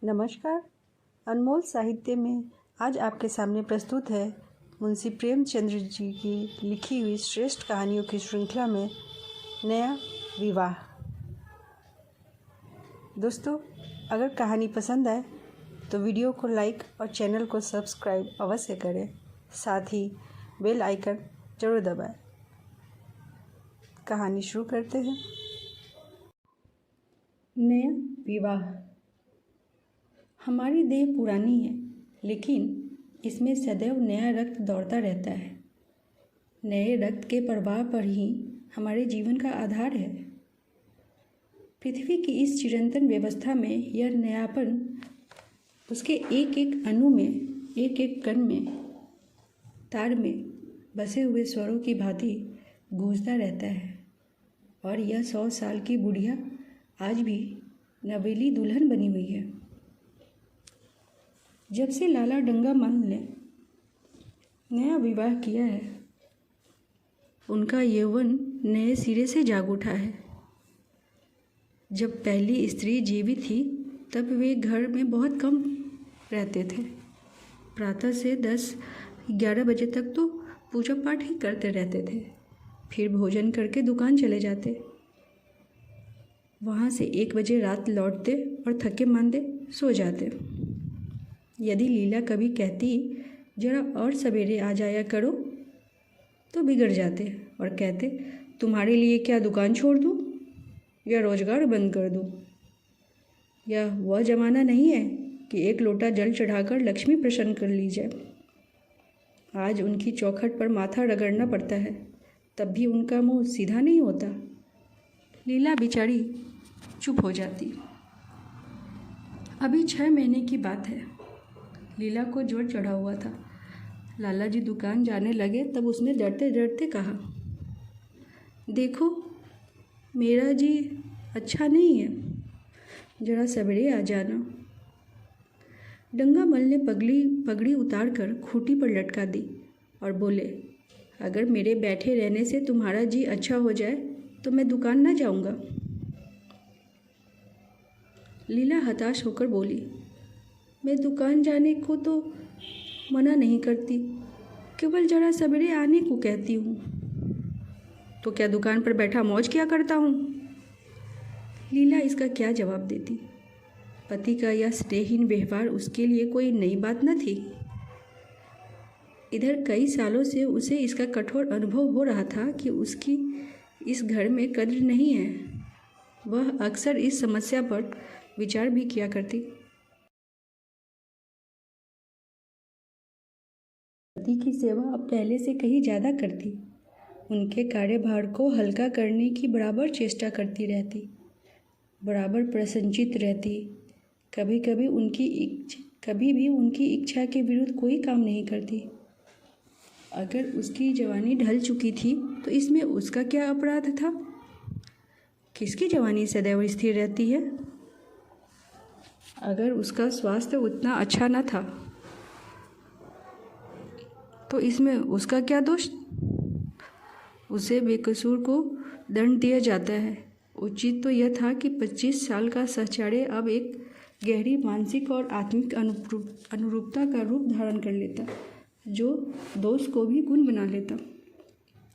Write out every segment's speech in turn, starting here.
नमस्कार। अनमोल साहित्य में आज आपके सामने प्रस्तुत है मुंशी प्रेमचंद्र जी की लिखी हुई श्रेष्ठ कहानियों की श्रृंखला में नया विवाह। दोस्तों, अगर कहानी पसंद आए तो वीडियो को लाइक और चैनल को सब्सक्राइब अवश्य करें, साथ ही बेल आइकन जरूर दबाएं। कहानी शुरू करते हैं। नया विवाह। हमारी देह पुरानी है, लेकिन इसमें सदैव नया रक्त दौड़ता रहता है। नए रक्त के प्रवाह पर ही हमारे जीवन का आधार है। पृथ्वी की इस चिरंतन व्यवस्था में यह नयापन उसके एक एक अणु में, एक एक कण में, तार में बसे हुए स्वरों की भांति गूंजता रहता है। और यह 100 साल की बुढ़िया आज भी नवेली दुल्हन बनी हुई है। जब से लाला डंगामल ने नया विवाह किया है, उनका यौवन नए सिरे से जाग उठा है। जब पहली स्त्री जीवित थी तब वे घर में बहुत कम रहते थे। प्रातः से 10-11 बजे तक तो पूजा पाठ ही करते रहते थे, फिर भोजन करके दुकान चले जाते। वहाँ से 1 बजे रात लौटते और थके मांदे सो जाते। यदि लीला कभी कहती जरा और सवेरे आ जाया करो तो बिगड़ जाते और कहते, तुम्हारे लिए क्या दुकान छोड़ दूँ या रोजगार बंद कर दूँ। यह वह जमाना नहीं है कि एक लोटा जल चढ़ाकर लक्ष्मी प्रसन्न कर ली जाए। आज उनकी चौखट पर माथा रगड़ना पड़ता है, तब भी उनका मुंह सीधा नहीं होता। लीला बेचारी चुप हो जाती। अभी 6 महीने की बात है। लीला को ज्वर चढ़ा हुआ था। लाला जी दुकान जाने लगे तब उसने डरते डरते कहा, देखो मेरा जी अच्छा नहीं है, जरा सवेरे आ जाना। डंगामल ने पगड़ी उतार कर खूंटी पर लटका दी और बोले, अगर मेरे बैठे रहने से तुम्हारा जी अच्छा हो जाए तो मैं दुकान ना जाऊंगा। लीला हताश होकर बोली, मैं दुकान जाने को तो मना नहीं करती, केवल जरा सवेरे आने को कहती हूँ। तो क्या दुकान पर बैठा मौज क्या करता हूँ? लीला इसका क्या जवाब देती। पति का यह स्नेहहीन व्यवहार उसके लिए कोई नई बात न थी। इधर कई सालों से उसे इसका कठोर अनुभव हो रहा था कि उसकी इस घर में कद्र नहीं है। वह अक्सर इस समस्या पर विचार भी किया करती। पति की सेवा अब पहले से कहीं ज़्यादा करती, उनके कार्यभार को हल्का करने की बराबर चेष्टा करती रहती, बराबर प्रसन्नचित्त रहती। कभी भी उनकी इच्छा के विरुद्ध कोई काम नहीं करती। अगर उसकी जवानी ढल चुकी थी तो इसमें उसका क्या अपराध था? किसकी जवानी सदैव स्थिर रहती है? अगर उसका स्वास्थ्य उतना अच्छा न था तो इसमें उसका क्या दोष? उसे बेकसूर को दंड दिया जाता है। उचित तो यह था कि 25 साल का सहचर्य अब एक गहरी मानसिक और आत्मिक अनुरूपता का रूप धारण कर लेता, जो दोष को भी गुण बना लेता,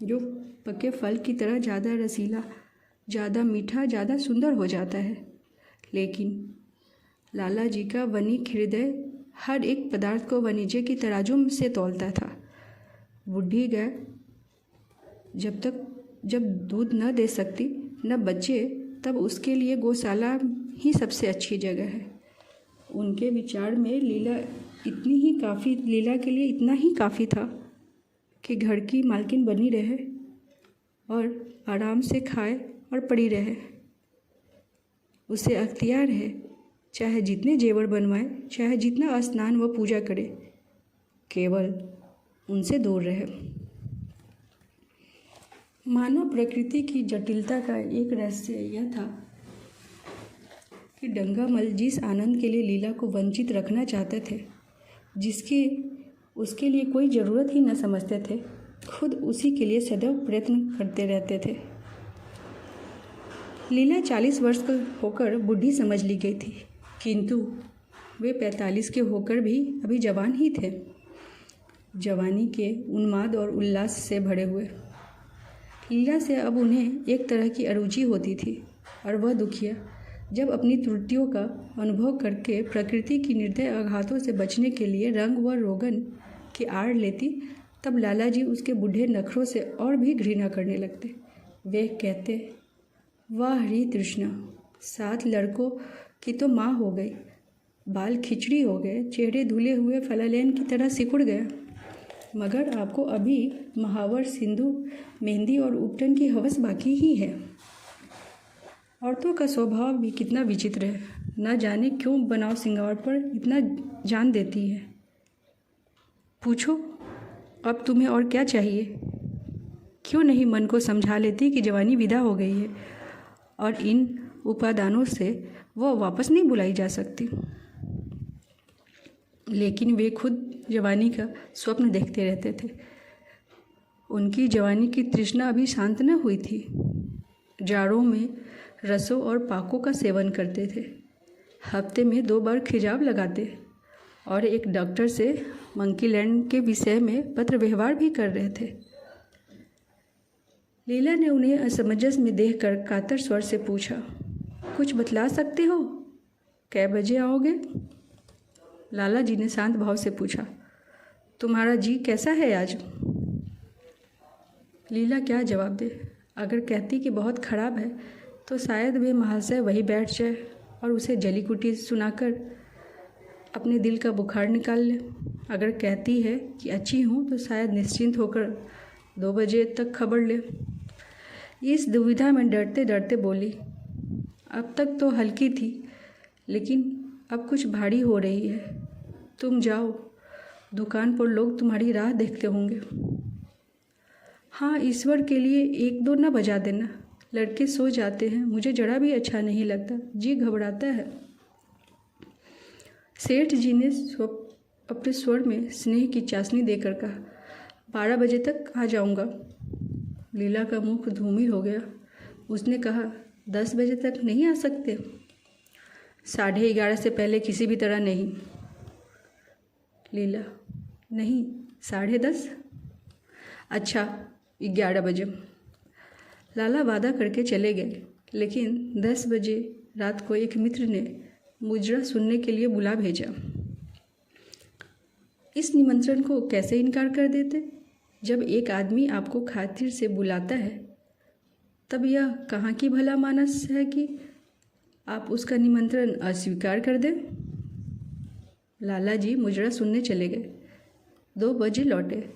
जो पके फल की तरह ज़्यादा रसीला, ज़्यादा मीठा, ज़्यादा सुंदर हो जाता है। लेकिन लाला जी का वनिक हृदय हर एक पदार्थ को वाणिज्य की तराजू से तौलता था। बुढ़ी गाय जब दूध न दे सकती, न बचे, तब उसके लिए गौशाला ही सबसे अच्छी जगह है। उनके विचार में लीला के लिए इतना ही काफ़ी था कि घर की मालकिन बनी रहे और आराम से खाए और पड़ी रहे। उसे अख्तियार है, चाहे जितने जेवर बनवाए, चाहे जितना स्नान व पूजा करे, केवल उनसे दूर रहे। मानव प्रकृति की जटिलता का एक रहस्य यह था कि डंगामल जिस आनंद के लिए लीला को वंचित रखना चाहते थे, जिसकी उसके लिए कोई ज़रूरत ही न समझते थे, खुद उसी के लिए सदैव प्रयत्न करते रहते थे। लीला 40 वर्ष होकर बुढ़ी समझ ली गई थी, किंतु वे 45 के होकर भी अभी जवान ही थे, जवानी के उन्माद और उल्लास से भरे हुए। लीला से अब उन्हें एक तरह की अरुचि होती थी और वह दुखिया जब अपनी त्रुटियों का अनुभव करके प्रकृति की निर्दय आघातों से बचने के लिए रंग व रोगन की आड़ लेती, तब लाला जी उसके बूढ़े नखरों से और भी घृणा करने लगते। वे कहते, वाह हरी तृष्णा, 7 लड़कों की तो माँ हो गई, बाल खिचड़ी हो गए, चेहरे धुले हुए फलालेन की तरह सिकुड़ गए, मगर आपको अभी महावर, सिंधु, मेहंदी और उपटन की हवस बाकी ही है। औरतों का स्वभाव भी कितना विचित्र है, न जाने क्यों बनाव सिंगार पर इतना जान देती है। पूछो अब तुम्हें और क्या चाहिए? क्यों नहीं मन को समझा लेती कि जवानी विदा हो गई है और इन उपादानों से वह वापस नहीं बुलाई जा सकती। लेकिन वे खुद जवानी का स्वप्न देखते रहते थे। उनकी जवानी की तृष्णा अभी शांत न हुई थी। जाड़ों में रसों और पाकों का सेवन करते थे, हफ्ते में 2 बार खिजाब लगाते और एक डॉक्टर से मंकीलैंड के विषय में पत्र व्यवहार भी कर रहे थे। लीला ने उन्हें असमंजस में देखकर कातर स्वर से पूछा, कुछ बतला सकते हो? कै बजे आओगे? लाला जी ने शांत भाव से पूछा, तुम्हारा जी कैसा है आज? लीला क्या जवाब दे? अगर कहती कि बहुत खराब है तो शायद वे महाशय वही बैठ जाए और उसे जली कुटी सुनाकर अपने दिल का बुखार निकाल ले। अगर कहती है कि अच्छी हूँ तो शायद निश्चिंत होकर 2 बजे तक खबर ले। इस दुविधा में डरते डरते बोली, अब तक तो हल्की थी, लेकिन अब कुछ भारी हो रही है। तुम जाओ, दुकान पर लोग तुम्हारी राह देखते होंगे। हाँ, ईश्वर के लिए 1-2 न बजा देना, लड़के सो जाते हैं, मुझे जरा भी अच्छा नहीं लगता, जी घबराता है। सेठ जी ने अपने स्वर में स्नेह की चाशनी देकर कहा, 12 बजे तक आ जाऊंगा। लीला का मुख धूमिल हो गया। उसने कहा, 10 बजे तक नहीं आ सकते? 11:30 से पहले किसी भी तरह नहीं। लीला, नहीं, 10:30? अच्छा, 11 बजे। लाला वादा करके चले गए, लेकिन 10 बजे रात को एक मित्र ने मुजरा सुनने के लिए बुला भेजा। इस निमंत्रण को कैसे इनकार कर देते? जब एक आदमी आपको खातिर से बुलाता है, तब यह कहाँ की भला मानस है कि आप उसका निमंत्रण अस्वीकार कर दें। लाला जी मुजरा सुनने चले गए। 2 बजे लौटे।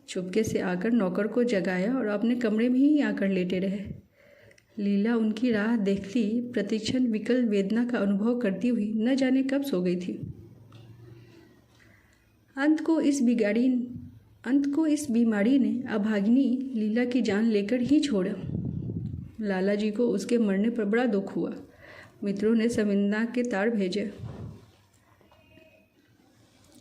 चुपके से आकर नौकर को जगाया और अपने कमरे में ही आकर लेटे रहे। लीला उनकी राह देखती प्रतिक्षण विकल वेदना का अनुभव करती हुई न जाने कब सो गई थी। अंत को इस बीमारी ने अभागिनी लीला की जान लेकर ही छोड़ा। लाला जी को उसके मरने पर बड़ा दुख हुआ। मित्रों ने संवेदना के तार भेजे।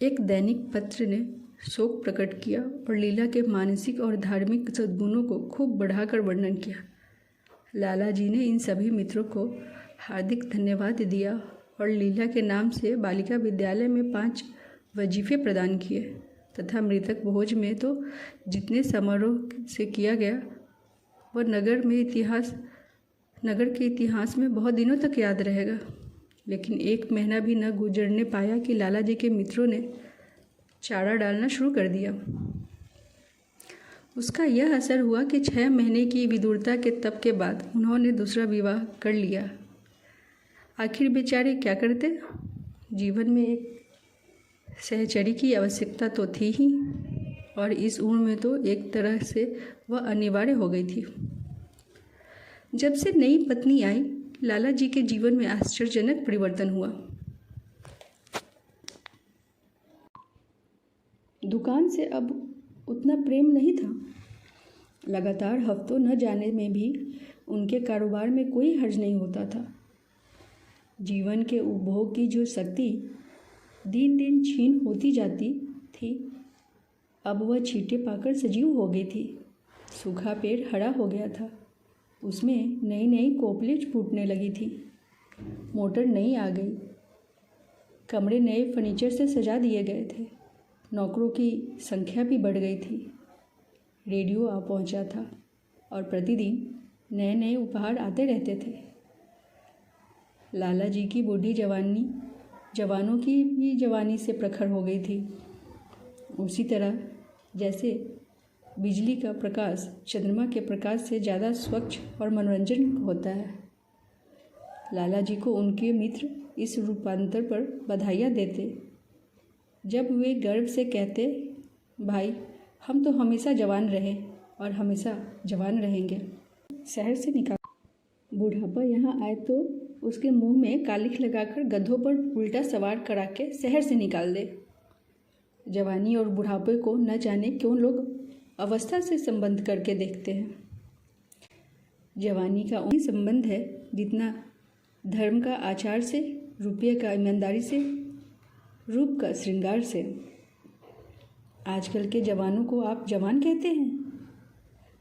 एक दैनिक पत्र ने शोक प्रकट किया और लीला के मानसिक और धार्मिक सद्गुणों को खूब बढ़ाकर वर्णन किया। लाला जी ने इन सभी मित्रों को हार्दिक धन्यवाद दिया और लीला के नाम से बालिका विद्यालय में 5 वजीफे प्रदान किए तथा मृतक भोज में तो जितने समारोह से किया गया वह नगर के इतिहास में बहुत दिनों तक याद रहेगा। लेकिन 1 महीना भी न गुजरने पाया कि लाला जी के मित्रों ने चारा डालना शुरू कर दिया। उसका यह असर हुआ कि 6 महीने की विदुरता के तप के बाद उन्होंने दूसरा विवाह कर लिया। आखिर बेचारे क्या करते? जीवन में एक सहचरी की आवश्यकता तो थी ही, और इस उम्र में तो एक तरह से वह अनिवार्य हो गई थी। जब से नई पत्नी आई, लाला जी के जीवन में आश्चर्यजनक परिवर्तन हुआ। दुकान से अब उतना प्रेम नहीं था। लगातार हफ्तों न जाने में भी उनके कारोबार में कोई हर्ज नहीं होता था। जीवन के उपभोग की जो शक्ति दिन दिन क्षीण होती जाती थी, अब वह छींटे पाकर सजीव हो गई थी। सूखा पेड़ हरा हो गया था, उसमें नई नई कोपलें फूटने लगी थी। मोटर नई आ गई। कमरे नए फर्नीचर से सजा दिए गए थे। नौकरों की संख्या भी बढ़ गई थी। रेडियो आ पहुंचा था और प्रतिदिन नए नए उपहार आते रहते थे। लाला जी की बूढ़ी जवानी जवानों की भी जवानी से प्रखर हो गई थी। उसी तरह जैसे बिजली का प्रकाश चंद्रमा के प्रकाश से ज़्यादा स्वच्छ और मनोरंजन होता है। लाला जी को उनके मित्र इस रूपांतर पर बधाइयाँ देते, जब वे गर्व से कहते, भाई हम तो हमेशा जवान रहे और हमेशा जवान रहेंगे। शहर से निकाल बुढ़ापा यहाँ आए तो उसके मुंह में कालिख लगाकर गधों पर उल्टा सवार करा के शहर से निकाल दे। जवानी और बुढ़ापे को न जाने क्यों लोग अवस्था से संबंध करके देखते हैं। जवानी का वही संबंध है जितना धर्म का आचार से, रुपये का ईमानदारी से, रूप का श्रृंगार से। आजकल के जवानों को आप जवान कहते हैं?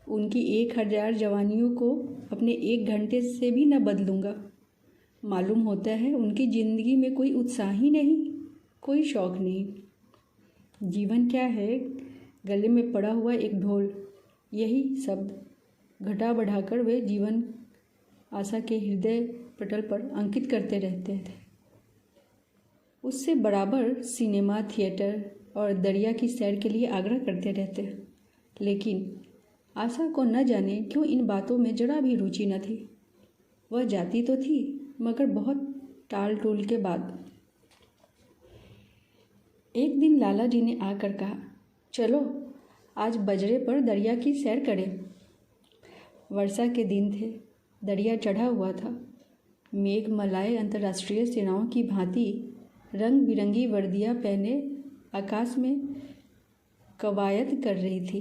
उनकी 1000 जवानियों को अपने 1 घंटे से भी न बदलूँगा। मालूम होता है उनकी ज़िंदगी में कोई उत्साह ही नहीं, कोई शौक़ नहीं। जीवन क्या है? गले में पड़ा हुआ एक ढोल, यही सब घटा बढ़ाकर वे जीवन आशा के हृदय पटल पर अंकित करते रहते थे। उससे बराबर सिनेमा, थिएटर और दरिया की सैर के लिए आग्रह करते रहते हैं। लेकिन आशा को न जाने क्यों इन बातों में जरा भी रुचि न थी। वह जाती तो थी मगर बहुत टाल टोल के बाद। एक दिन लाला जी ने आकर कहा, चलो आज बजरे पर दरिया की सैर करें। वर्षा के दिन थे, दरिया चढ़ा हुआ था। मेघ मलाए अंतर्राष्ट्रीय सेनाओं की भांति रंग बिरंगी वर्दियां पहने आकाश में कवायद कर रही थी।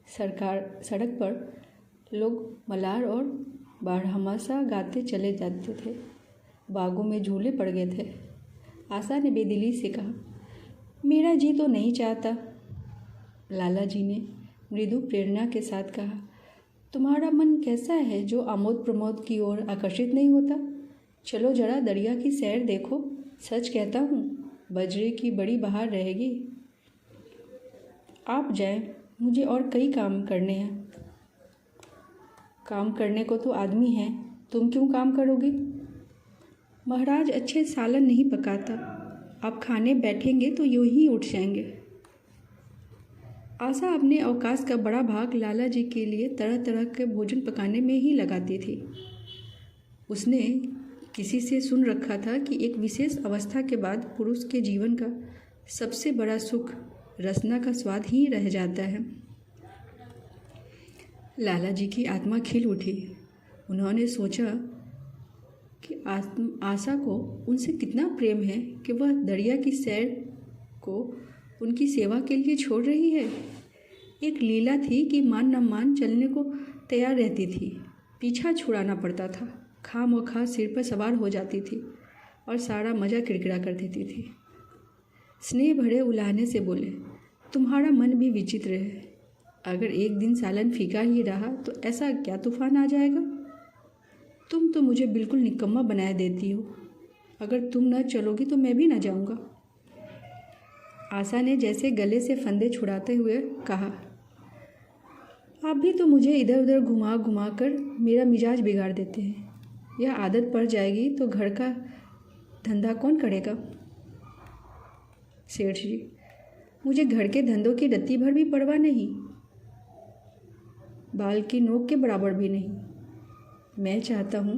सड़क पर लोग मलार और बारहमासा गाते चले जाते थे। बागों में झूले पड़ गए थे। आशा ने बेदिली से कहा, मेरा जी तो नहीं चाहता। लाला जी ने मृदु प्रेरणा के साथ कहा, तुम्हारा मन कैसा है जो आमोद प्रमोद की ओर आकर्षित नहीं होता? चलो जरा दरिया की सैर देखो। सच कहता हूँ, बजरे की बड़ी बहार रहेगी। आप जाएं, मुझे और कई काम करने हैं। काम करने को तो आदमी है, तुम क्यों काम करोगे? महाराज अच्छे सालन नहीं पकाता, आप खाने बैठेंगे तो यूं ही उठ जाएंगे। आशा अपने अवकाश का बड़ा भाग लाला जी के लिए तरह तरह के भोजन पकाने में ही लगाती थी। उसने किसी से सुन रखा था कि एक विशेष अवस्था के बाद पुरुष के जीवन का सबसे बड़ा सुख रसना का स्वाद ही रह जाता है। लाला जी की आत्मा खिल उठी। उन्होंने सोचा कि आशा को उनसे कितना प्रेम है कि वह दरिया की सैर को उनकी सेवा के लिए छोड़ रही है। एक लीला थी कि मान न मान चलने को तैयार रहती थी, पीछा छुड़ाना पड़ता था, खामोखा सिर पर सवार हो जाती थी और सारा मज़ा किरकिरा कर देती थी। स्नेह भरे उलाहने से बोले, तुम्हारा मन भी विचित्र है। अगर एक दिन सालन फीका ही रहा तो ऐसा क्या तूफान आ जाएगा? तुम तो मुझे बिल्कुल निकम्मा बनाए देती हो। अगर तुम न चलोगी तो मैं भी न जाऊंगा। आशा ने जैसे गले से फंदे छुड़ाते हुए कहा, आप भी तो मुझे इधर उधर घुमा घुमा कर मेरा मिजाज बिगाड़ देते हैं। यह आदत पड़ जाएगी तो घर का धंधा कौन करेगा? सेठ जी, मुझे घर के धंधों की रत्ती भर भी परवाह नहीं, बाल की नोक के बराबर भी नहीं। मैं चाहता हूँ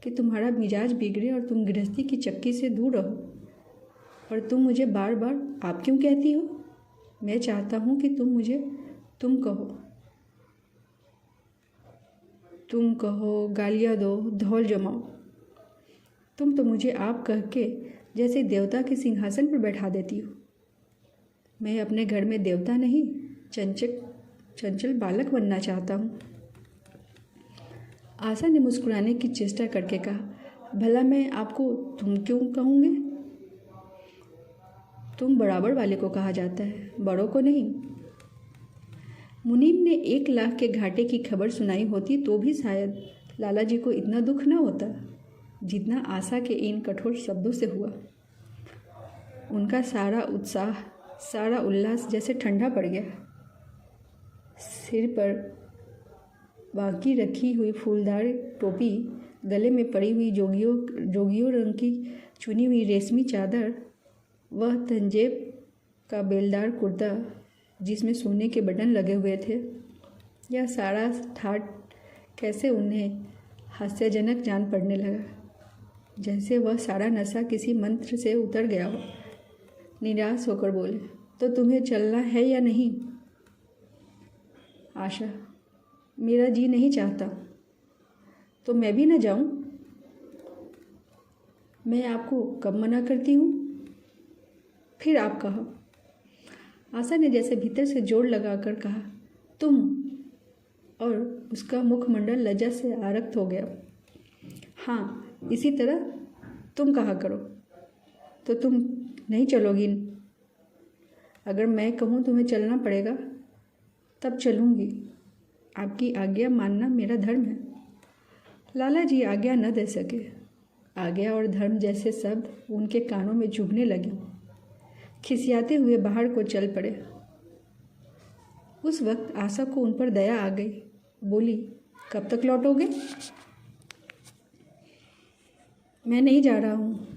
कि तुम्हारा मिजाज बिगड़े और तुम गृहस्थी की चक्की से दूर रहो। और तुम मुझे बार बार आप क्यों कहती हो? मैं चाहता हूँ कि तुम मुझे तुम कहो, गालियाँ दो, धौल जमाओ। तुम तो मुझे आप कह के जैसे देवता के सिंहासन पर बैठा देती हो। मैं अपने घर में देवता नहीं, चंचल बालक बनना चाहता हूँ। आशा ने मुस्कुराने की चेष्टा करके कहा, भला मैं आपको तुम क्यों कहूँगी? तुम बराबर वाले को कहा जाता है, बड़ों को नहीं। मुनीम ने 1 लाख के घाटे की खबर सुनाई होती तो भी शायद लाला जी को इतना दुख न होता जितना आशा के इन कठोर शब्दों से हुआ। उनका सारा उत्साह, सारा उल्लास जैसे ठंडा पड़ गया। सिर पर बाकी रखी हुई फूलदार टोपी, गले में पड़ी हुई जोगियों रंग की चुनी हुई रेशमी चादर, वह तंजेब का बेलदार कुर्ता जिसमें सोने के बटन लगे हुए थे, यह सारा ठाट कैसे उन्हें हास्यजनक जान पड़ने लगा, जैसे वह सारा नशा किसी मंत्र से उतर गया हो। निराश होकर बोले, तो तुम्हें चलना है या नहीं? आशा, मेरा जी नहीं चाहता। तो मैं भी न जाऊं? मैं आपको कब मना करती हूँ? फिर आप कहा। आशा ने जैसे भीतर से जोर लगाकर कहा, तुम, और उसका मुखमंडल लज्जा से आरक्त हो गया। हाँ, इसी तरह तुम कहा करो। तो तुम नहीं चलोगी? अगर मैं कहूँ तुम्हें चलना पड़ेगा तब चलूँगी। आपकी आज्ञा मानना मेरा धर्म है। लाला जी आज्ञा न दे सके। आज्ञा और धर्म जैसे शब्द उनके कानों में चुभने लगे। खिसियाते हुए बाहर को चल पड़े। उस वक्त आशा को उन पर दया आ गई। बोली, कब तक लौटोगे? मैं नहीं जा रहा हूँ।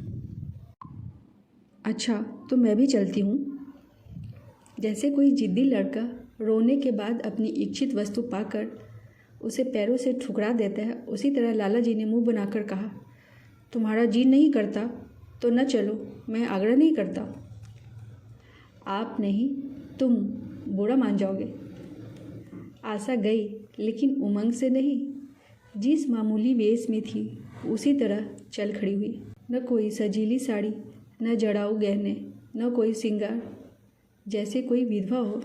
अच्छा, तो मैं भी चलती हूँ। जैसे कोई जिद्दी लड़का रोने के बाद अपनी इच्छित वस्तु पाकर उसे पैरों से ठुकरा देता है, उसी तरह लाला जी ने मुंह बनाकर कहा, तुम्हारा जी नहीं करता तो न चलो, मैं आग्रह नहीं करता। आप नहीं, तुम बुरा मान जाओगे। आशा गई, लेकिन उमंग से नहीं। जिस मामूली वेश में थी उसी तरह चल खड़ी हुई। न कोई सजीली साड़ी, न जड़ाऊ गहने, न कोई श्रृंगार, जैसे कोई विधवा हो।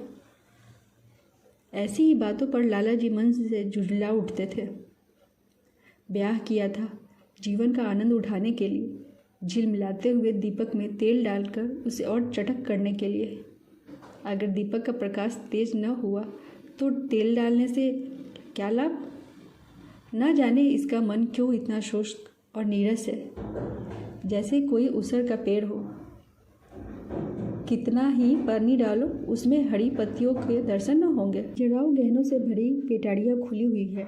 ऐसी ही बातों पर लाला जी मन से झुंझला उठते थे। ब्याह किया था जीवन का आनंद उठाने के लिए, झिलमिलाते हुए दीपक में तेल डालकर उसे और चटक करने के लिए। अगर दीपक का प्रकाश तेज न हुआ तो तेल डालने से क्या लाभ? न जाने इसका मन क्यों इतना शुष्क और नीरस है, जैसे कोई उसर का पेड़ हो। कितना ही पानी डालो उसमें हरी पत्तियों के दर्शन न होंगे। जड़ाऊ गहनों से भरी पेटारियाँ खुली हुई है।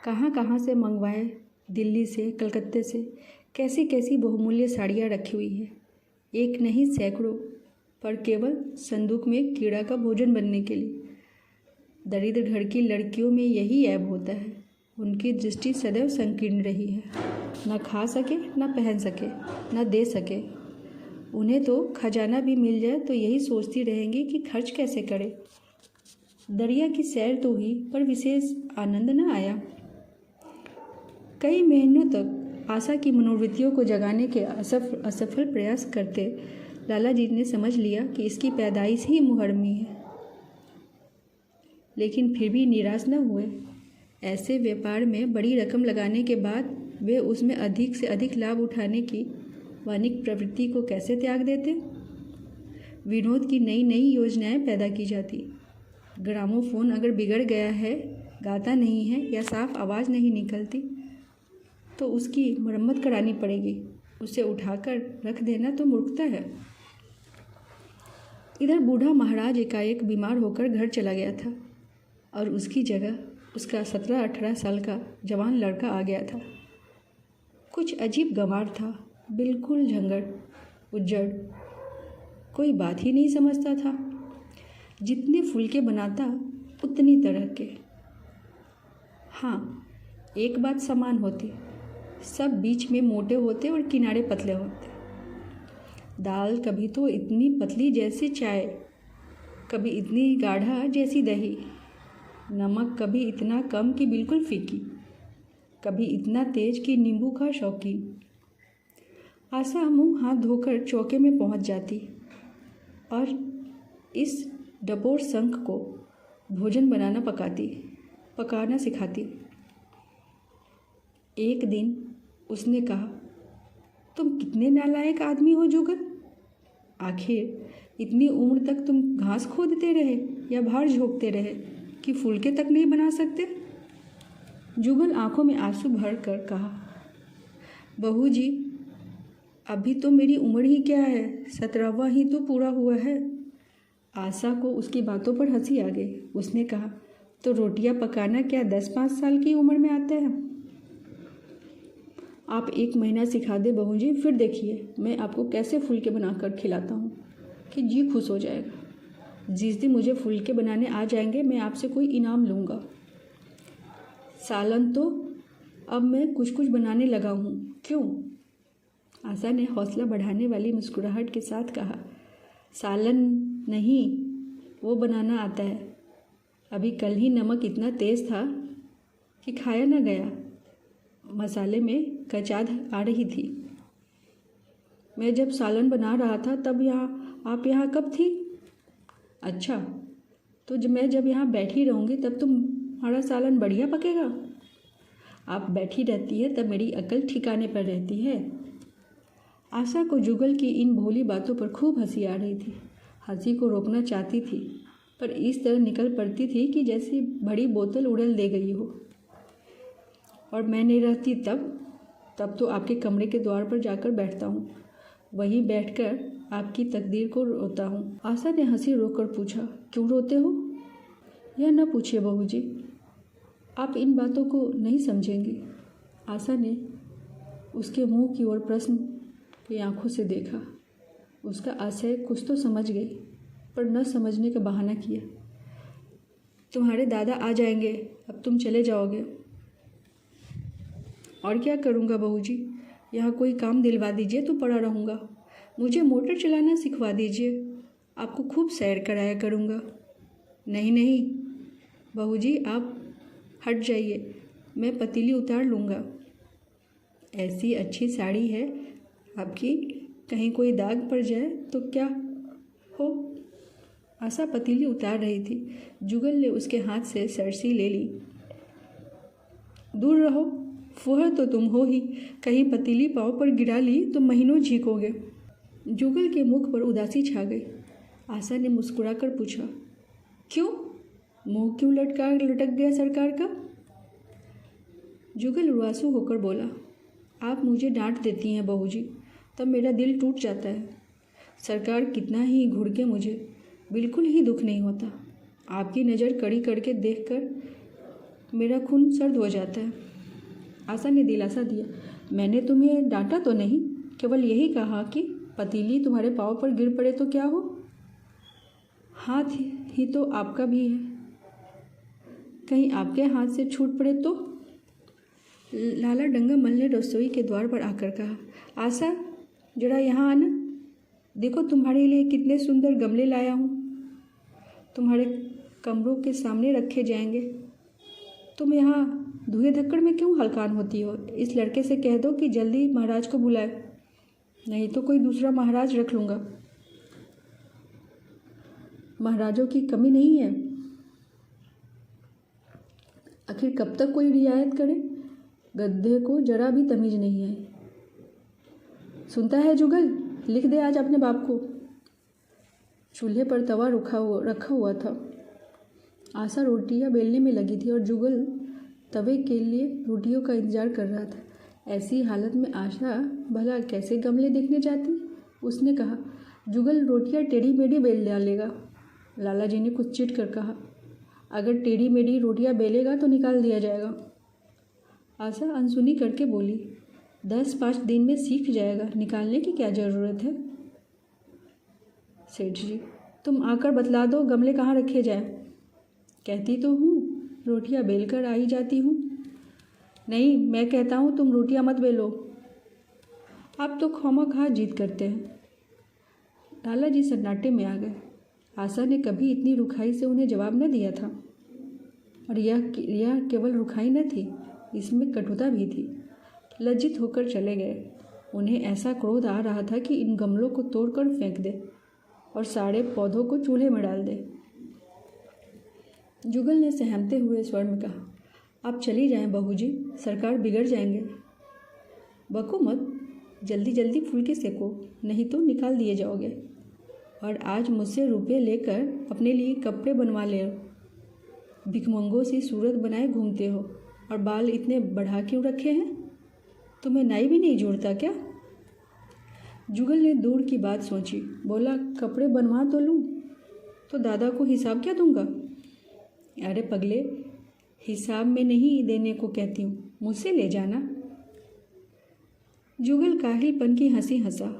कहाँ कहाँ से मंगवाए, दिल्ली से, कलकत्ते से कैसी कैसी बहुमूल्य साड़ियाँ रखी हुई है। एक नहीं सैकड़ों, पर केवल संदूक में कीड़ा का भोजन बनने के लिए। दरिद्र घर की लड़कियों में यही ऐब होता है, उनकी दृष्टि सदैव संकीर्ण रही है। न खा सके, न पहन सके, न दे सके। उन्हें तो खजाना भी मिल जाए तो यही सोचती रहेंगी कि खर्च कैसे करे। दरिया की सैर तो हुई, पर विशेष आनंद न आया। कई महीनों तक आशा की मनोवृत्तियों को जगाने के असफल प्रयास करते लाला जी ने समझ लिया कि इसकी पैदाइश ही मुहर्रमी है। लेकिन फिर भी निराश न हुए। ऐसे व्यापार में बड़ी रकम लगाने के बाद वे उसमें अधिक से अधिक लाभ उठाने की वाणिक प्रवृत्ति को कैसे त्याग देते? विनोद की नई नई योजनाएं पैदा की जाती। ग्रामोफोन अगर बिगड़ गया है, गाता नहीं है या साफ आवाज़ नहीं निकलती, तो उसकी मरम्मत करानी पड़ेगी। उसे उठाकर रख देना तो मूर्खता है। इधर बूढ़ा महाराज एकाएक बीमार होकर घर चला गया था और उसकी जगह उसका 17-18 साल का जवान लड़का आ गया था। कुछ अजीब गंवार था, बिल्कुल झंगड़ उज्जड़, कोई बात ही नहीं समझता था। जितने फुलके बनाता उतनी तरह के। हाँ, एक बात समान होती, सब बीच में मोटे होते और किनारे पतले होते। दाल कभी तो इतनी पतली जैसी चाय, कभी इतनी गाढ़ा जैसी दही। नमक कभी इतना कम कि बिल्कुल फीकी, कभी इतना तेज कि नींबू का शौकीन। आशा मुंह हाथ धोकर चौके में पहुंच जाती और इस डपोर शंख को भोजन पकाना सिखाती। एक दिन उसने कहा, तुम कितने नालायक आदमी हो जुगल। आखिर इतनी उम्र तक तुम घास खोदते रहे या भार झोंकते रहे कि फुलके तक नहीं बना सकते। जुगल आंखों में आंसू भर कर कहा, बहू जी, अभी तो मेरी उम्र ही क्या है, 17वां ही तो पूरा हुआ है। आशा को उसकी बातों पर हंसी आ गई। उसने कहा, तो रोटियां पकाना क्या 10-5 साल की उम्र में आता है? आप 1 महीना सिखा दे बहू जी, फिर देखिए मैं आपको कैसे फुलके बनाकर खिलाता हूँ कि जी खुश हो जाएगा। जिस दिन मुझे फुलके बनाने आ जाएंगे मैं आपसे कोई इनाम लूँगा। सालन तो अब मैं कुछ कुछ बनाने लगा हूँ। क्यों? आशा ने हौसला बढ़ाने वाली मुस्कुराहट के साथ कहा, सालन नहीं, वो बनाना आता है। अभी कल ही नमक इतना तेज़ था कि खाया न गया। मसाले में कचाद आ रही थी। मैं जब सालन बना रहा था तब आप यहाँ कब थी? अच्छा, तो जब यहाँ बैठी रहूँगी तब तुम्हारा सालन बढ़िया पकेगा। आप बैठी रहती है तब मेरी अकल ठिकाने पर रहती है। आशा को जुगल की इन भोली बातों पर खूब हंसी आ रही थी। हंसी को रोकना चाहती थी पर इस तरह निकल पड़ती थी कि जैसी बड़ी बोतल उड़ेल दे गई हो। और मैं नहीं रहती तब तो आपके कमरे के द्वार पर जाकर बैठता हूँ, वहीं बैठकर आपकी तकदीर को रोता हूँ। आशा ने हंसी रोककर पूछा, क्यों रोते हो? यह न पूछिए बहू जी, आप इन बातों को नहीं समझेंगी। आशा ने उसके मुंह की ओर प्रश्न की आंखों से देखा। उसका आशय कुछ तो समझ गई पर न समझने का बहाना किया। तुम्हारे दादा आ जाएंगे, अब तुम चले जाओगे। और क्या करूँगा बहू जी, यहाँ कोई काम दिलवा दीजिए तो पड़ा रहूँगा। मुझे मोटर चलाना सिखवा दीजिए, आपको खूब सैर कराया करूँगा। नहीं नहीं बहू जी, आप हट जाइए, मैं पतीली उतार लूँगा। ऐसी अच्छी साड़ी है आपकी, कहीं कोई दाग पड़ जाए तो क्या हो। आशा पतीली उतार रही थी। जुगल ने उसके हाथ से सरसी ले ली। दूर रहो, फुहर तो तुम हो ही, कहीं पतीली पाँव पर गिरा ली तो महीनों झीकोगे। जुगल के मुख पर उदासी छा गई। आशा ने मुस्कुराकर पूछा, क्यों? मुंह क्यों लटक गया सरकार का? जुगल उदासू होकर बोला, आप मुझे डांट देती हैं बहू जी, तब मेरा दिल टूट जाता है। सरकार कितना ही घुड़के मुझे बिल्कुल ही दुख नहीं होता। आपकी नज़र कड़ी करके देखकर मेरा खून सर्द हो जाता है। आशा ने दिलासा दिया, मैंने तुम्हें डांटा तो नहीं, केवल यही कहा कि पतीली तुम्हारे पाँव पर गिर पड़े तो क्या हो। हाथ ही तो आपका भी है, कहीं आपके हाथ से छूट पड़े तो। लाला डंगामल ने रसोई के द्वार पर आकर कहा, आशा जरा यहाँ आना, देखो तुम्हारे लिए कितने सुंदर गमले लाया हूँ, तुम्हारे कमरों के सामने रखे जाएंगे। तुम यहाँ धुए धक्कड़ में क्यों हलकान होती हो? इस लड़के से कह दो कि जल्दी महाराज को बुलाए, नहीं तो कोई दूसरा महाराज रख लूँगा। महाराजों की कमी नहीं है, आखिर कब तक कोई रियायत करे? गद्दे को जरा भी तमीज नहीं है। सुनता है जुगल, लिख दे आज अपने बाप को। चूल्हे पर तवा रखा हुआ था। आशा रोटियां बेलने में लगी थी और जुगल तवे के लिए रोटियों का इंतजार कर रहा था। ऐसी हालत में आशा भला कैसे गमले देखने जाती? उसने कहा, जुगल रोटियां टेढ़ी मेढ़ी बेल डालेगा। लाला जी ने कुछ चिढ़ कर कहा, अगर टेढ़ी मेढ़ी रोटियां बेलेगा तो निकाल दिया जाएगा। आशा अनसुनी करके बोली, 10-5 दिन में सीख जाएगा, निकालने की क्या ज़रूरत है। सेठ जी, तुम आकर बतला दो गमले कहाँ रखे जाए। कहती तो हूँ, रोटियां बेल कर आई जाती हूँ। नहीं, मैं कहता हूँ तुम रोटियां मत बेलो। आप तो खामखा जिद करते हैं। लाला जी सन्नाटे में आ गए। आशा ने कभी इतनी रुखाई से उन्हें जवाब न दिया था, और यह केवल रुखाई न थी, इसमें कटुता भी थी। लज्जित होकर चले गए। उन्हें ऐसा क्रोध आ रहा था कि इन गमलों को तोड़कर फेंक दे और सारे पौधों को चूल्हे में डाल दे। जुगल ने सहमते हुए स्वर में कहा, आप चली जाएं बहू जी, सरकार बिगड़ जाएंगे। बको मत, जल्दी जल्दी फुलके सेको, नहीं तो निकाल दिए जाओगे। और आज मुझसे रुपये लेकर अपने लिए कपड़े बनवा ले। भिखमंगों सी सूरत बनाए घूमते हो और बाल इतने बढ़ा क्यों रखे हैं? तुम्हें नाई भी नहीं जोड़ता क्या? जुगल ने दूर की बात सोची, बोला कपड़े बनवा तो लूँ, तो दादा को हिसाब क्या दूंगा? अरे पगले, हिसाब में नहीं देने को कहती हूँ, मुझसे ले जाना। जुगल काहिलपन की हंसी हंसा।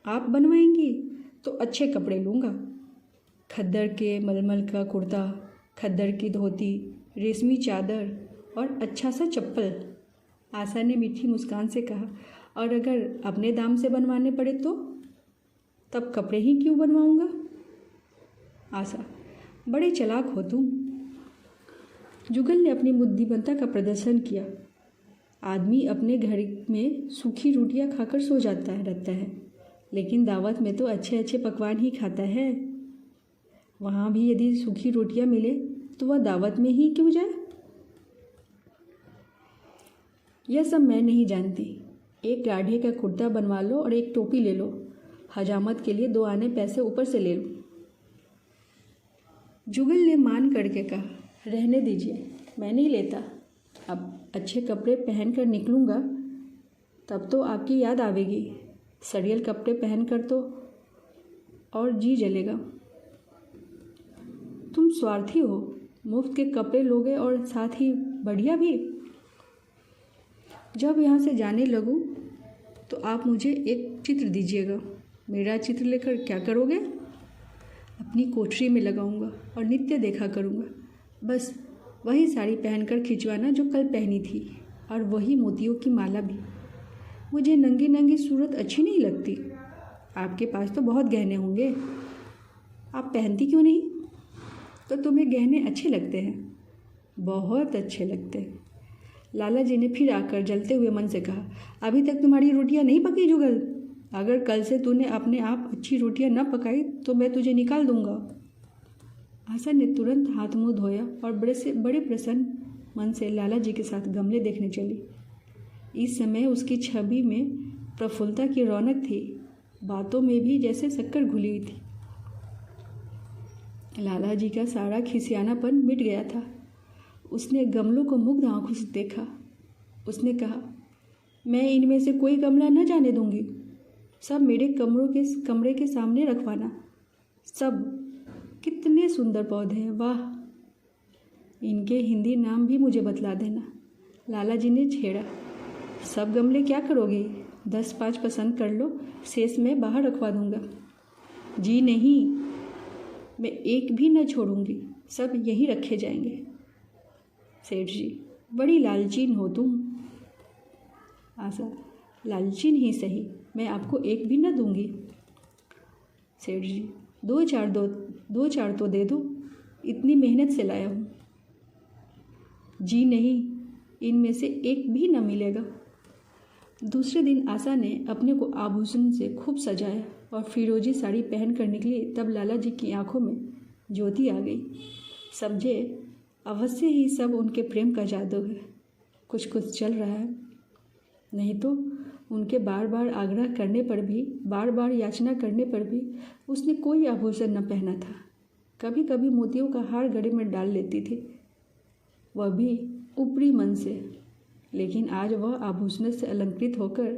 आप बनवाएंगी तो अच्छे कपड़े लूँगा, खद्दर के मलमल का कुर्ता, खद्दर की धोती, रेशमी चादर और अच्छा सा चप्पल। आशा ने मीठी मुस्कान से कहा, और अगर अपने दाम से बनवाने पड़े तो? तब कपड़े ही क्यों बनवाऊंगा? आशा, बड़े चालाक हो तुम। जुगल ने अपनी बुद्धिमत्ता का प्रदर्शन किया। आदमी अपने घर में सूखी रोटियां खाकर सो रहता है, लेकिन दावत में तो अच्छे अच्छे पकवान ही खाता है। वहाँ भी यदि सूखी रोटियां मिले तो वह दावत में ही क्यों जाए? यह सब मैं नहीं जानती। एक गाढ़े का कुर्ता बनवा लो और एक टोपी ले लो, हजामत के लिए 2 आने पैसे ऊपर से ले लो। जुगल ने मान करके कहा, रहने दीजिए, मैं नहीं लेता। अब अच्छे कपड़े पहनकर निकलूँगा तब तो आपकी याद आवेगी। सड़ियल कपड़े पहनकर तो और जी जलेगा। तुम स्वार्थी हो, मुफ्त के कपड़े लोगे और साथ ही बढ़िया भी। जब यहाँ से जाने लगूँ तो आप मुझे एक चित्र दीजिएगा। मेरा चित्र लेकर क्या करोगे? अपनी कोठरी में लगाऊंगा और नित्य देखा करूँगा। बस वही साड़ी पहनकर खिंचवाना जो कल पहनी थी, और वही मोतियों की माला भी। मुझे नंगी नंगी सूरत अच्छी नहीं लगती। आपके पास तो बहुत गहने होंगे, आप पहनती क्यों नहीं? तो तुम्हें गहने अच्छे लगते हैं? बहुत अच्छे लगते हैं। लाला जी ने फिर आकर जलते हुए मन से कहा, अभी तक तुम्हारी रोटियां नहीं पकी जुगल। अगर कल से तूने अपने आप अच्छी रोटियां न पकाई तो मैं तुझे निकाल दूंगा। आशा ने तुरंत हाथ मुंह धोया और बड़े प्रसन्न मन से लाला जी के साथ गमले देखने चली। इस समय उसकी छवि में प्रफुल्लता की रौनक थी, बातों में भी जैसे शक्कर घुली हुई थी। लाला जी का सारा खिसियानापन मिट गया था। उसने गमलों को मुग्ध आंखों से देखा। उसने कहा, मैं इनमें से कोई गमला न जाने दूंगी। सब मेरे कमरे के सामने रखवाना। सब कितने सुंदर पौधे हैं, वाह! इनके हिंदी नाम भी मुझे बतला देना। लाला जी ने छेड़ा। सब गमले क्या करोगे? 10-5 पसंद कर लो, शेष मैं बाहर रखवा दूंगा। जी नहीं, मैं एक भी न छोड़ूंगी, सब यहीं रखे जाएंगे। सेठ जी, बड़ी लालचीन हो तुम। आशा, लालचीन ही सही, मैं आपको एक भी न दूंगी। सेठ जी, दो चार तो दे दो, इतनी मेहनत से लाया हूँ। जी नहीं, इनमें से एक भी न मिलेगा। दूसरे दिन आशा ने अपने को आभूषण से खूब सजाया और फिरोजी साड़ी पहनकर निकली। तब लाला जी की आंखों में ज्योति आ गई। समझे, अवश्य ही सब उनके प्रेम का जादू है, कुछ कुछ चल रहा है। नहीं तो उनके बार बार आग्रह करने पर भी, बार बार याचना करने पर भी उसने कोई आभूषण न पहना था। कभी कभी मोतियों का हार गले में डाल लेती थी, वह भी ऊपरी मन से। लेकिन आज वह आभूषण से अलंकृत होकर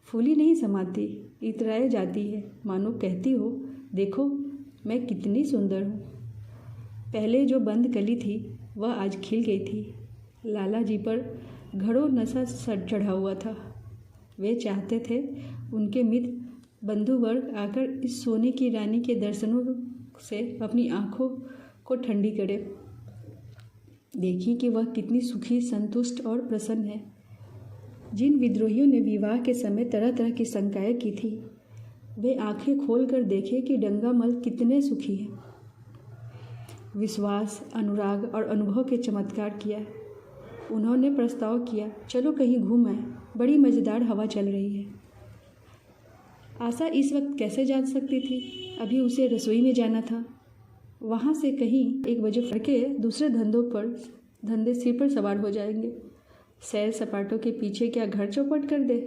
फूली नहीं समाती, इतराए जाती है, मानो कहती हो, देखो मैं कितनी सुंदर हूँ। पहले जो बंद कली थी वह आज खिल गई थी। लाला जी पर घड़ों नशा चढ़ा हुआ था। वे चाहते थे उनके मित्र बंधुवर्ग आकर इस सोने की रानी के दर्शनों से अपनी आँखों को ठंडी करे। देखिए कि वह कितनी सुखी, संतुष्ट और प्रसन्न है। जिन विद्रोहियों ने विवाह के समय तरह तरह की शंकाएं की थी, वे आंखें खोलकर देखे कि डंगामल कितने सुखी हैं। विश्वास, अनुराग और अनुभव के चमत्कार किया। उन्होंने प्रस्ताव किया, चलो कहीं घूम आए, बड़ी मज़ेदार हवा चल रही है। आशा इस वक्त कैसे जा सकती थी? अभी उसे रसोई में जाना था। वहाँ से कहीं 1 बजे फड़के दूसरे धंधे सिर पर सवार हो जाएंगे। सैर सपाटों के पीछे क्या घर चौपट कर दे?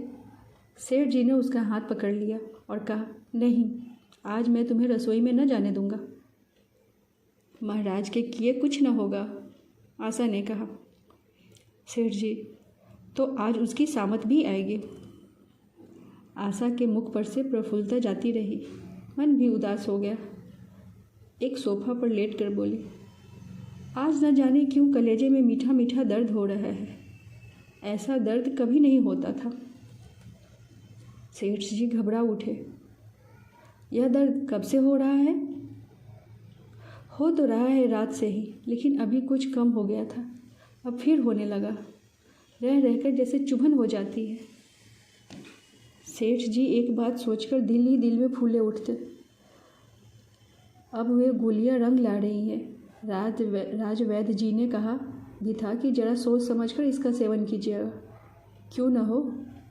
सेठ जी ने उसका हाथ पकड़ लिया और कहा, नहीं, आज मैं तुम्हें रसोई में न जाने दूंगा। महाराज के किए कुछ न होगा, आशा ने कहा। सेठ जी, तो आज उसकी सामत भी आएगी। आशा के मुख पर से प्रफुल्लता जाती रही। मन भी उदास हो गया। एक सोफा पर लेट कर बोली, आज न जाने क्यों कलेजे में मीठा मीठा दर्द हो रहा है। ऐसा दर्द कभी नहीं होता था। सेठ जी घबरा उठे। यह दर्द कब से हो रहा है? हो तो रहा है रात से ही, लेकिन अभी कुछ कम हो गया था, अब फिर होने लगा। रह रहकर जैसे चुभन हो जाती है। सेठ जी एक बात सोचकर दिल ही दिल में फूले उठते। अब वे गोलियां रंग ला रही हैं। राज वैद्य जी ने कहा भी था कि जरा सोच समझकर इसका सेवन कीजिएगा। क्यों न हो,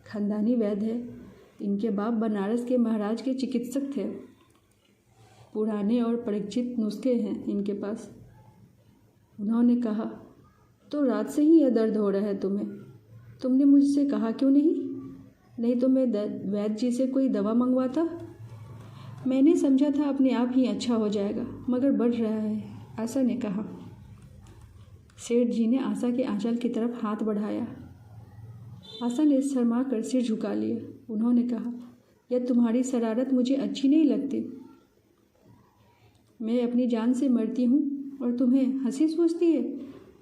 खानदानी वैद्य है। इनके बाप बनारस के महाराज के चिकित्सक थे। पुराने और परिचित नुस्खे हैं इनके पास। उन्होंने कहा, तो रात से ही यह दर्द हो रहा है तुम्हें? तुमने मुझसे कहा क्यों नहीं तो मैं वैद्य जी से कोई दवा मंगवाता। मैंने समझा था अपने आप ही अच्छा हो जाएगा, मगर बढ़ रहा है, आशा ने कहा। सेठ जी ने आशा के आंचल की तरफ हाथ बढ़ाया। आशा ने शर्मा कर सिर झुका लिया। उन्होंने कहा, यह तुम्हारी शरारत मुझे अच्छी नहीं लगती। मैं अपनी जान से मरती हूँ और तुम्हें हंसी सूझती है।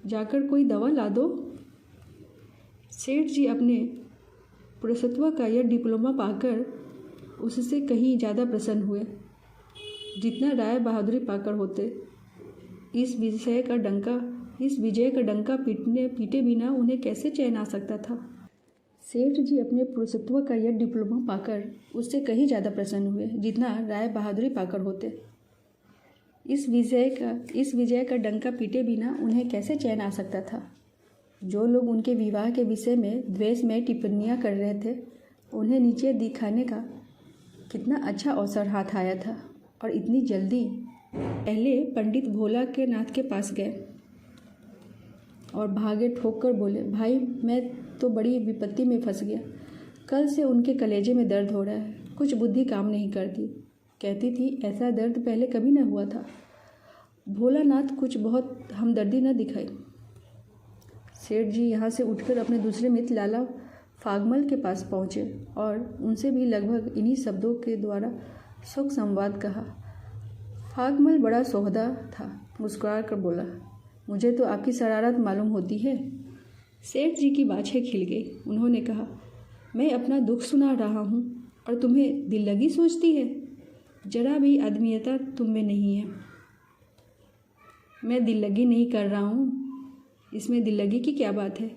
जाकर कोई दवा ला दो। सेठ जी अपने पुरुषत्व का यह डिप्लोमा पाकर उससे कहीं ज़्यादा प्रसन्न हुए जितना राय बहादुरी पाकर होते। इस विजय का डंका पीटे बिना उन्हें कैसे चैन आ सकता था। सेठ जी अपने पुरुषत्व का यह डिप्लोमा पाकर उससे कहीं ज़्यादा प्रसन्न हुए जितना राय बहादुरी पाकर होते। इस विजय का डंका पीटे बिना उन्हें कैसे चैन आ सकता था। जो लोग उनके विवाह के विषय में द्वेष में टिप्पणियाँ कर रहे थे, उन्हें नीचे दिखाने का कितना अच्छा अवसर हाथ आया था। और इतनी जल्दी। पहले पंडित भोला के नाथ के पास गए और भागे ठोक कर बोले, भाई मैं तो बड़ी विपत्ति में फंस गया। कल से उनके कलेजे में दर्द हो रहा है। कुछ बुद्धि काम नहीं करती। कहती थी ऐसा दर्द पहले कभी न हुआ था। भोलानाथ कुछ बहुत हमदर्दी न दिखाई। सेठ जी यहाँ से उठकर अपने दूसरे मित्र लाला फागमल के पास पहुँचे और उनसे भी लगभग इन्हीं शब्दों के द्वारा सुख संवाद कहा। फागमल बड़ा सोहदा था, मुस्कुरा कर बोला, मुझे तो आपकी शरारत मालूम होती है। सेठ जी की बाछें खिल गई। उन्होंने कहा, मैं अपना दुख सुना रहा हूँ और तुम्हें दिल लगी सोचती है। जरा भी आदमियता तुम में नहीं है। मैं दिल लगी नहीं कर रहा हूँ, इसमें दिल लगी की क्या बात है।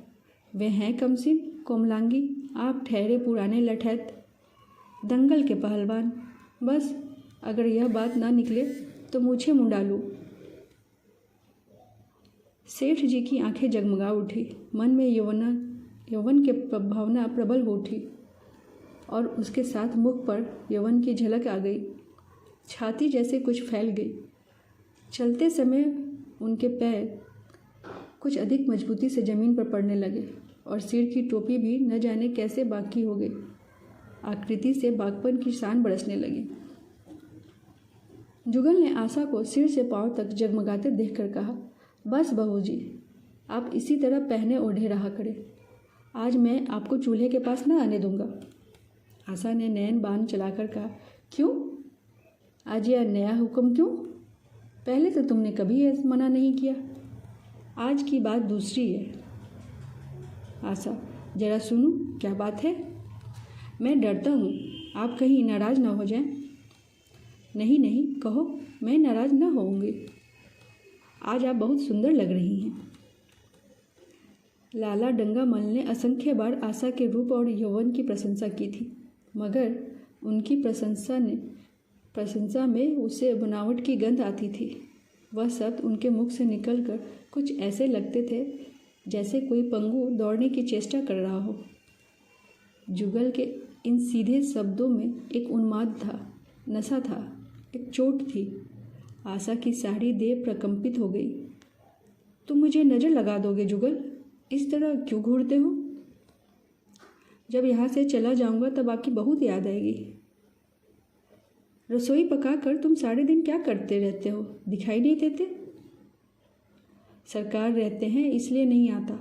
वे हैं कमसिन कोमलांगी, आप ठहरे पुराने लठैत दंगल के पहलवान। बस अगर यह बात ना निकले तो मुझे मुंडा लूँ। सेठ जी की आंखें जगमगा उठी। मन में यौवन के भावना प्रबल हो उठी और उसके साथ मुख पर यौवन की झलक आ गई। छाती जैसे कुछ फैल गई। चलते समय उनके पैर कुछ अधिक मजबूती से ज़मीन पर पड़ने लगे और सिर की टोपी भी न जाने कैसे बाकी हो गई। आकृति से बागपन की शान बरसने लगी। जुगल ने आशा को सिर से पांव तक जगमगाते देखकर कहा, बस बहू जी, आप इसी तरह पहने ओढ़े रहा करें। आज मैं आपको चूल्हे के पास न आने दूंगा। आशा ने नैन बाण चलाकर कहा, क्यों? आज यह नया हुक्म क्यों? पहले तो तुमने कभी मना नहीं किया। आज की बात दूसरी है। आशा, जरा सुनो, क्या बात है? मैं डरता हूँ आप कहीं नाराज़ ना हो जाएं। नहीं नहीं, कहो, मैं नाराज़ ना होऊंगी। आज आप बहुत सुंदर लग रही हैं। लाला डंगामल ने असंख्य बार आशा के रूप और यौवन की प्रशंसा की थी, मगर उनकी प्रशंसा में उसे बनावट की गंध आती थी। वह शब्द उनके मुख से निकलकर कुछ ऐसे लगते थे जैसे कोई पंगु दौड़ने की चेष्टा कर रहा हो। जुगल के इन सीधे शब्दों में एक उन्माद था, नशा था, एक चोट थी। आशा की सारी देह प्रकंपित हो गई। तुम मुझे नज़र लगा दोगे जुगल? इस तरह क्यों घूरते हो? जब यहाँ से चला जाऊँगा तब आपकी बहुत याद आएगी। रसोई पकाकर तुम सारे दिन क्या करते रहते हो, दिखाई नहीं देते? सरकार रहते हैं इसलिए नहीं आता।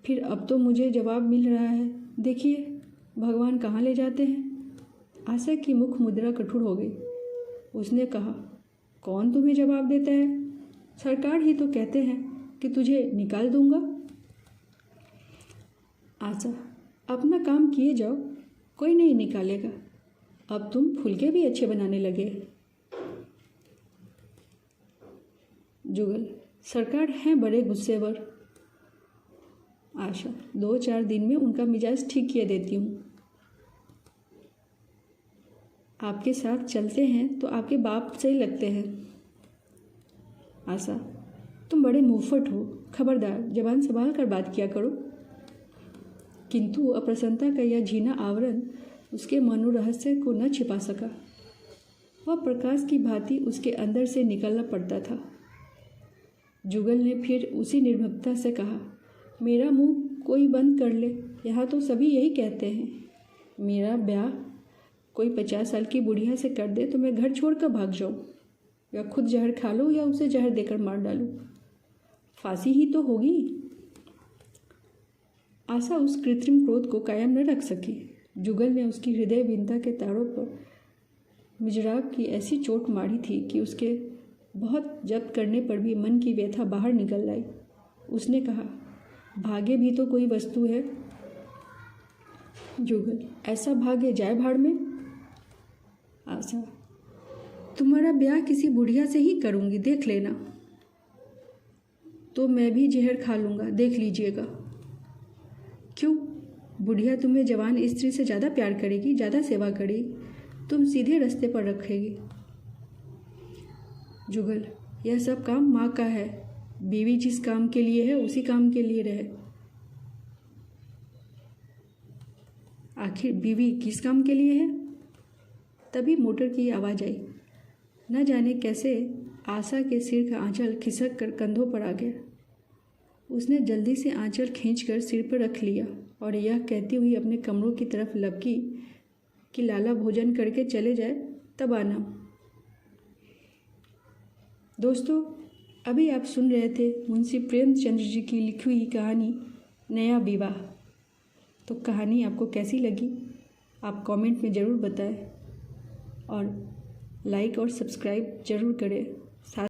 फिर अब तो मुझे जवाब मिल रहा है। देखिए भगवान कहाँ ले जाते हैं। आशा की मुख मुद्रा कठोर हो गई। उसने कहा, कौन तुम्हें जवाब देता है? सरकार ही तो कहते हैं कि तुझे निकाल दूंगा। आशा, अपना काम किए जाओ, कोई नहीं निकालेगा। अब तुम फुलके भी अच्छे बनाने लगे। जुगल, सरकार हैं बड़े गुस्सेवर। आशा, 2-4 दिन में उनका मिजाज ठीक किए देती हूँ। आपके साथ चलते हैं तो आपके बाप सही लगते हैं। आशा, तुम बड़े मुंहफट हो, खबरदार जबान संभाल कर बात किया करो। किंतु अप्रसन्नता का यह झीना आवरण उसके मनोरहस्य को न छिपा सका। वह प्रकाश की भांति उसके अंदर से निकलना पड़ता था। जुगल ने फिर उसी निर्भीकता से कहा, मेरा मुंह कोई बंद कर ले, यहाँ तो सभी यही कहते हैं। मेरा ब्याह कोई 50 साल की बुढ़िया से कर दे तो मैं घर छोड़कर भाग जाऊँ, या खुद जहर खा लूँ या उसे जहर देकर मार डालूँ। फांसी ही तो होगी। आशा उस कृत्रिम क्रोध को कायम न रख सकी। जुगल ने उसकी हृदय विनता के तारों पर मिजराब की ऐसी चोट मारी थी कि उसके बहुत जब्त करने पर भी मन की व्यथा बाहर निकल आई। उसने कहा, भाग्य भी तो कोई वस्तु है। जुगल, ऐसा भाग्य जाए भाड़ में। आशा, तुम्हारा ब्याह किसी बुढ़िया से ही करूँगी, देख लेना। तो मैं भी जहर खा लूँगा, देख लीजिएगा। क्यों? बुढ़िया तुम्हें जवान स्त्री से ज़्यादा प्यार करेगी, ज़्यादा सेवा करेगी, तुम सीधे रास्ते पर रखेगी। जुगल, यह सब काम माँ का है। बीवी जिस काम के लिए है उसी काम के लिए रहे। आखिर बीवी किस काम के लिए है? तभी मोटर की आवाज़ आई। न जाने कैसे आशा के सिर का आंचल खिसक कर कंधों पर आ गया। उसने जल्दी से आंचल खींचकर सिर पर रख लिया और यह कहती हुई अपने कमरों की तरफ लपकी कि लाला भोजन करके चले जाए, तब आना। दोस्तों, अभी आप सुन रहे थे मुंशी प्रेमचंद्र जी की लिखी हुई कहानी नया विवाह। तो कहानी आपको कैसी लगी आप कमेंट में ज़रूर बताएं और लाइक और सब्सक्राइब ज़रूर करें।